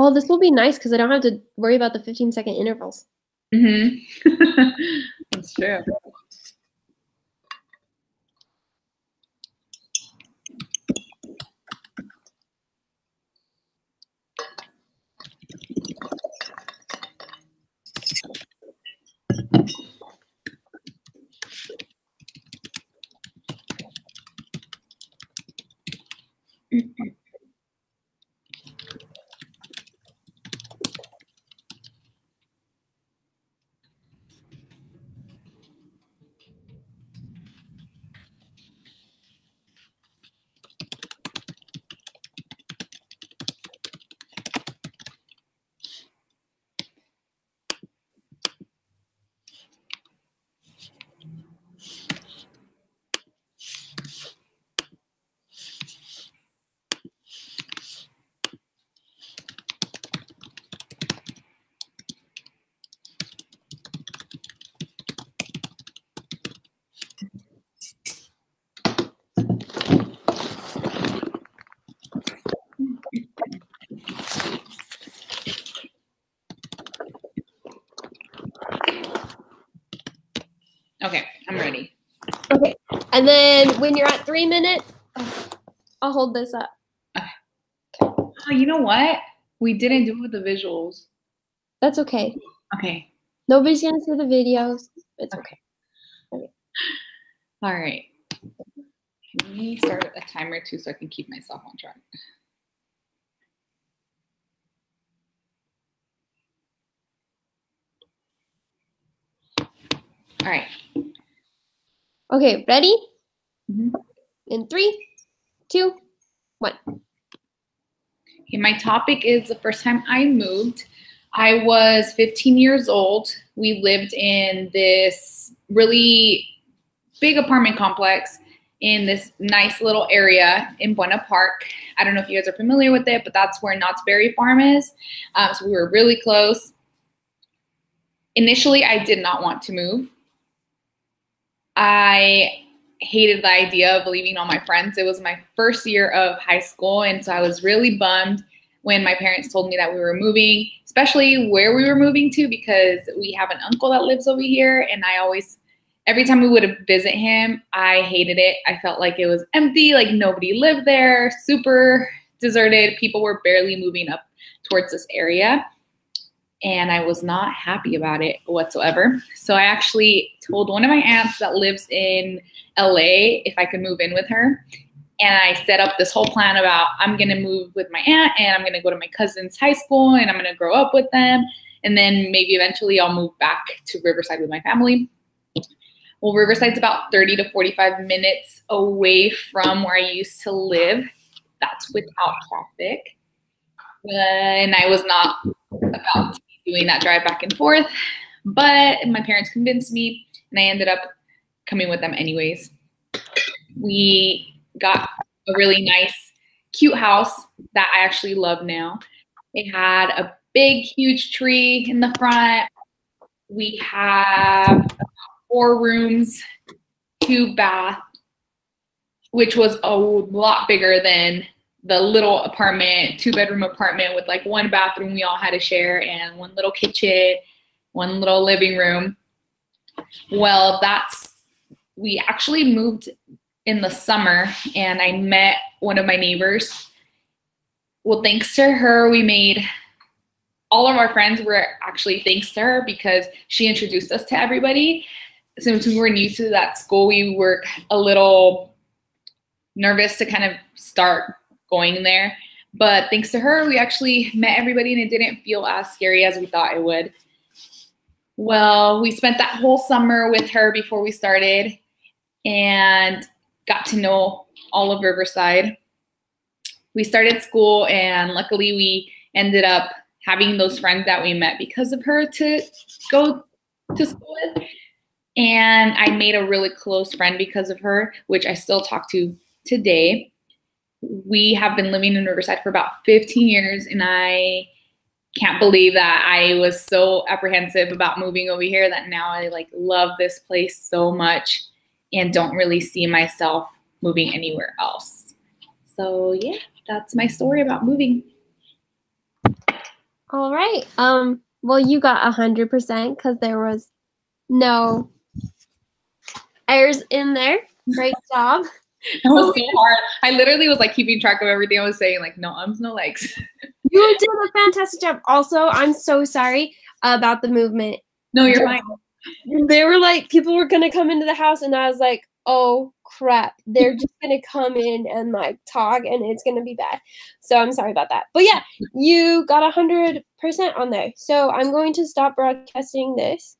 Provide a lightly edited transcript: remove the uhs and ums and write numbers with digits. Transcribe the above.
Oh, this will be nice because I don't have to worry about the 15-second intervals. Mm-hmm. That's true. Okay, I'm ready. Okay, and then when you're at 3 minutes, I'll hold this up. Okay. Oh, you know what? We didn't do it with the visuals. That's okay. Okay. Nobody's gonna see the videos. It's okay. Okay. All right. Can we start a timer too so I can keep myself on track? All right. Okay, ready? Mm-hmm. In 3, 2, 1. Okay, my topic is the first time I moved. I was 15 years old. We lived in this really big apartment complex in this nice little area in Buena Park. I don't know if you guys are familiar with it, but that's where Knott's Berry Farm is. So we were really close. Initially, I did not want to move. I hated the idea of leaving all my friends. It was my first year of high school, and so I was really bummed when my parents told me that we were moving, especially where we were moving to, because we have an uncle that lives over here, and every time we would visit him, I hated it. I felt like it was empty, like nobody lived there, super deserted. People were barely moving up towards this area. And I was not happy about it whatsoever. So I actually told one of my aunts that lives in LA if I could move in with her. And I set up this whole plan about I'm going to move with my aunt and I'm going to go to my cousin's high school and I'm going to grow up with them. And then maybe eventually I'll move back to Riverside with my family. Well, Riverside's about 30 to 45 minutes away from where I used to live. That's without traffic. And I was not about to be doing that drive back and forth, but my parents convinced me and I ended up coming with them anyways. We got a really nice, cute house that I actually love now. It had a big, huge tree in the front. We have 4 rooms, 2 baths, which was a lot bigger than the little apartment, 2-bedroom apartment with like 1 bathroom we all had to share and 1 little kitchen, 1 little living room. Well, we actually moved in the summer and I met one of my neighbors. Well, thanks to her, we made all of our friends were actually thanks to her because she introduced us to everybody. Since we were new to that school, we were a little nervous to kind of start going there. But thanks to her, we actually met everybody and it didn't feel as scary as we thought it would. Well, we spent that whole summer with her before we started and got to know all of Riverside. We started school and luckily we ended up having those friends that we met because of her to go to school with. And I made a really close friend because of her, which I still talk to today. We have been living in Riverside for about 15 years, and I can't believe that I was so apprehensive about moving over here that now I like love this place so much and don't really see myself moving anywhere else. So yeah, that's my story about moving. All right. Well, you got 100% because there was no errors in there. Great job. That was so hard. I literally was like keeping track of everything I was saying, like no ums, no legs. You did a fantastic job. Also, I'm so sorry about the movement. No, you're fine. They were like, people were gonna come into the house, and I was like, oh crap, they're just gonna come in and like talk, and it's gonna be bad. So I'm sorry about that. But yeah, you got 100% on there. So I'm going to stop broadcasting this.